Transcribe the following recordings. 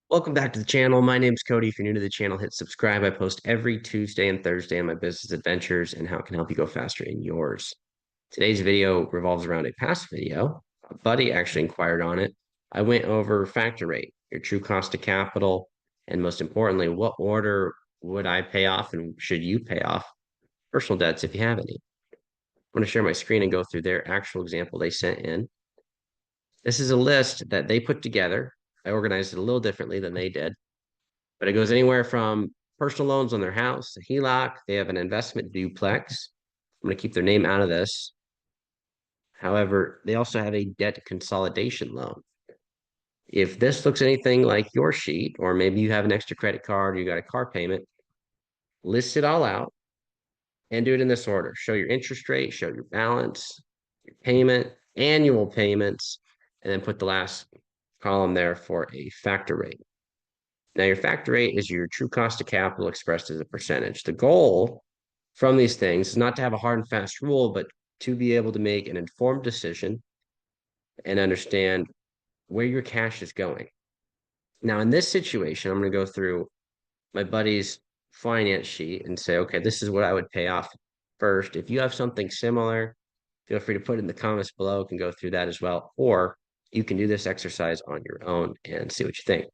Welcome back to the channel. My name's Cody. If you're new to the channel, hit subscribe. I post every Tuesday and Thursday on my business adventures and how it can help you go faster in yours. Today's video revolves around a past video. A buddy actually inquired on it. I went over factor rate, your true cost of capital, and most importantly, what order would I pay off and should you pay off personal debts if you have any? I'm going to share my screen and go through their actual example they sent in. This is a list that they put together. I organized it a little differently than they did. But it goes anywhere from personal loans on their house, a HELOC. They have an investment duplex. I'm going to keep their name out of this. However, they also have a debt consolidation loan. If this looks anything like your sheet, or maybe you have an extra credit card, or you got a car payment, list it all out and do it in this order. Show your interest rate, show your balance, your payment, annual payments, and then put the last column there for a factor rate. Now, your factor rate is your true cost of capital expressed as a percentage. The goal from these things is not to have a hard and fast rule, but to be able to make an informed decision and understand where your cash is going. Now, in this situation, I'm going to go through my buddy's finance sheet and say, okay, this is what I would pay off first. If you have something similar, feel free to put it in the comments below. We can go through that as well. Or you can do this exercise on your own and see what you think.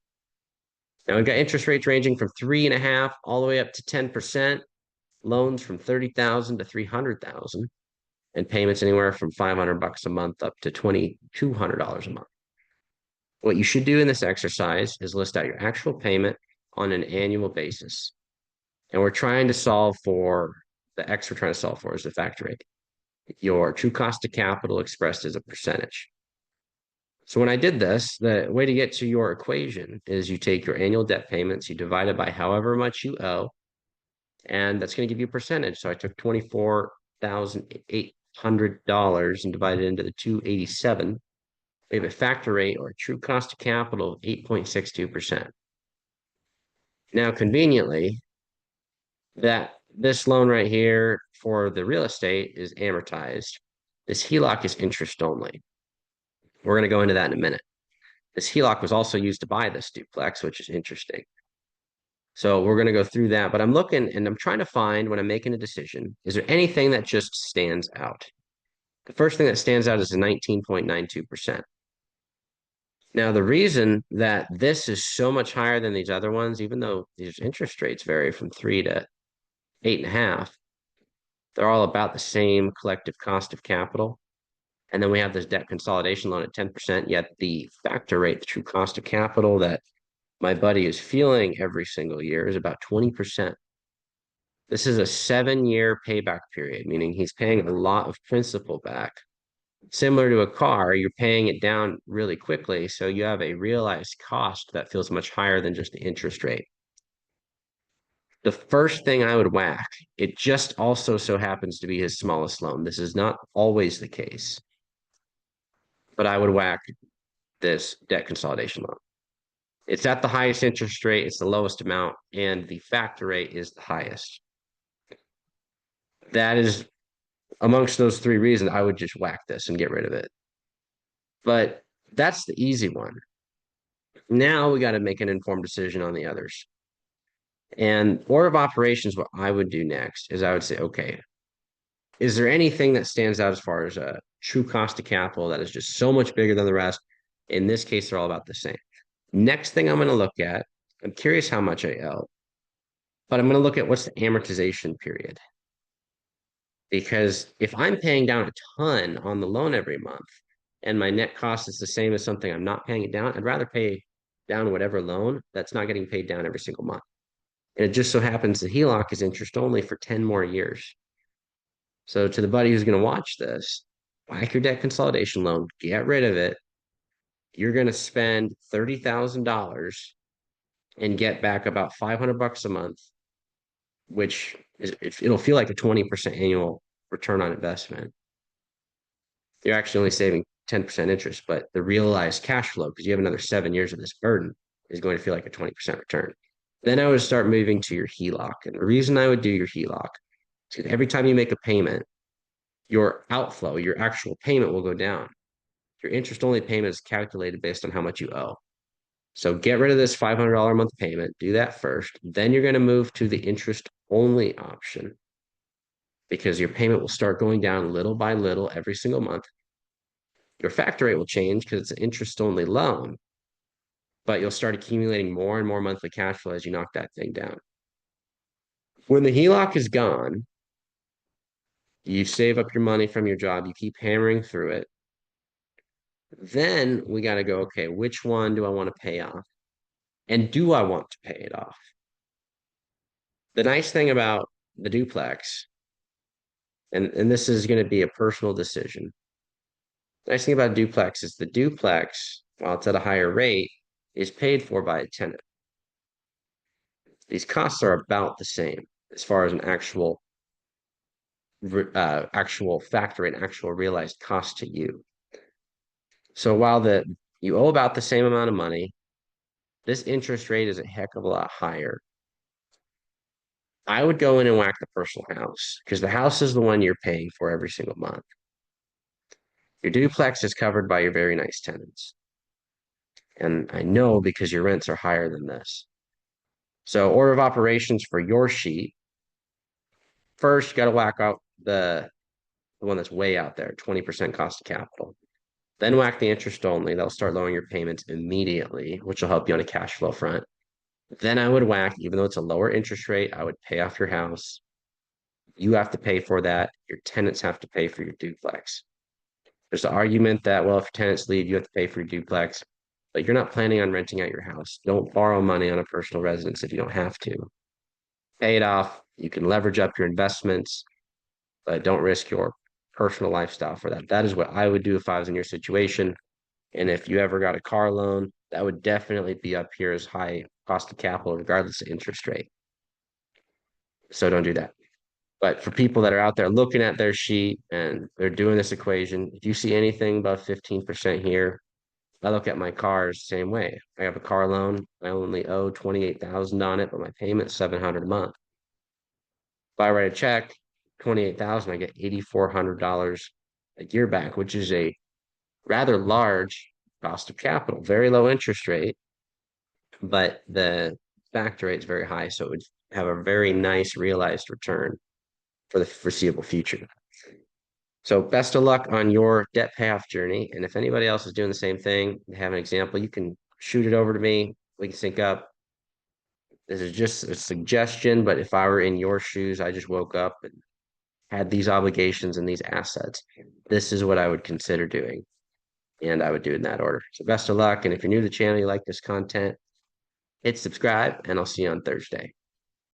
Now we've got interest rates ranging from 3.5 all the way up to 10%, loans from 30,000 to 300,000, and payments anywhere from $500 a month up to $2,200 a month. What you should do in this exercise is list out your actual payment on an annual basis. And we're trying to solve for the X we're trying to solve for is the factor rate, your true cost of capital expressed as a percentage. So when I did this, the way to get to your equation is you take your annual debt payments, you divide it by however much you owe, and that's going to give you a percentage. So I took $24,800 and divided it into the 287. We have a factor rate or a true cost of capital of 8.62%. Now, conveniently, that this loan right here for the real estate is amortized. This HELOC is interest only. We're going to go into that in a minute. This HELOC was also used to buy this duplex, which is interesting. So we're going to go through that, but I'm looking and I'm trying to find when I'm making a decision, is there anything that just stands out? The first thing that stands out is the 19.92%. Now, the reason that this is so much higher than these other ones, even though these interest rates vary from 3 to 8.5, they're all about the same collective cost of capital. And then we have this debt consolidation loan at 10%, yet the factor rate, the true cost of capital that my buddy is feeling every single year is about 20%. This is a 7-year payback period, meaning he's paying a lot of principal back. Similar to a car, you're paying it down really quickly, so you have a realized cost that feels much higher than just the interest rate. The first thing I would whack, it just also so happens to be his smallest loan. This is not always the case, but I would whack this debt consolidation loan. It's at the highest interest rate, it's the lowest amount, and the factor rate is the highest. That is amongst those three reasons, I would just whack this and get rid of it. But that's the easy one. Now we got to make an informed decision on the others. And order of operations, what I would do next is I would say, okay, is there anything that stands out as far as a true cost of capital that is just so much bigger than the rest? In this case, they're all about the same. Next thing I'm going to look at, I'm curious how much I owe, but I'm going to look at what's the amortization period. Because if I'm paying down a ton on the loan every month and my net cost is the same as something I'm not paying it down, I'd rather pay down whatever loan that's not getting paid down every single month. And it just so happens the HELOC is interest only for 10 more years. So to the buddy who's going to watch this, whack your debt consolidation loan, get rid of it. You're going to spend $30,000 and get back about $500 a month, which is, it'll feel like a 20% annual return on investment. You're actually only saving 10% interest, but the realized cash flow, because you have another 7 years of this burden, is going to feel like a 20% return. Then I would start moving to your HELOC. And the reason I would do your HELOC is because every time you make a payment, your outflow, your actual payment will go down. Your interest only payment is calculated based on how much you owe. So get rid of this $500 a month payment. Do that first. Then you're going to move to the interest only option because your payment will start going down little by little every single month. Your factor rate will change because it's an interest only loan, but you'll start accumulating more and more monthly cash flow as you knock that thing down. When the HELOC is gone, you save up your money from your job, you keep hammering through it. Then we got to go, okay, which one do I want to pay off? And do I want to pay it off? The nice thing about the duplex, and this is going to be a personal decision. The nice thing about a duplex is the duplex, while it's at a higher rate, is paid for by a tenant. These costs are about the same as far as an actual factor and actual realized cost to you. So while you owe about the same amount of money, this interest rate is a heck of a lot higher. I would go in and whack the personal house because the house is the one you're paying for every single month. Your duplex is covered by your very nice tenants. And I know because your rents are higher than this. So order of operations for your sheet. First, you got to whack out the one that's way out there, 20% cost of capital. Then whack the interest only. That'll start lowering your payments immediately, which will help you on a cash flow front. Then I would whack, even though it's a lower interest rate, I would pay off your house. You have to pay for that. Your tenants have to pay for your duplex. There's the argument that, well, if tenants leave, you have to pay for your duplex, but you're not planning on renting out your house. Don't borrow money on a personal residence if you don't have to. Pay it off. You can leverage up your investments, but don't risk your personal lifestyle for that. That is what I would do if I was in your situation. And if you ever got a car loan, that would definitely be up here as high cost of capital, regardless of interest rate. So don't do that. But for people that are out there looking at their sheet and they're doing this equation, if you see anything above 15% here, I look at my cars same way. I have a car loan. I only owe 28,000 on it, but my payment's 700 a month. If I write a check, 28,000, I get $8,400 a year back, which is a rather large cost of capital, very low interest rate, but the factor rate is very high. So it would have a very nice realized return for the foreseeable future. So best of luck on your debt payoff journey. And if anybody else is doing the same thing, have an example, you can shoot it over to me. We can sync up. This is just a suggestion, but if I were in your shoes, I just woke up and had these obligations and these assets. This is what I would consider doing. And I would do it in that order. So best of luck. And if you're new to the channel, you like this content, hit subscribe, and I'll see you on Thursday.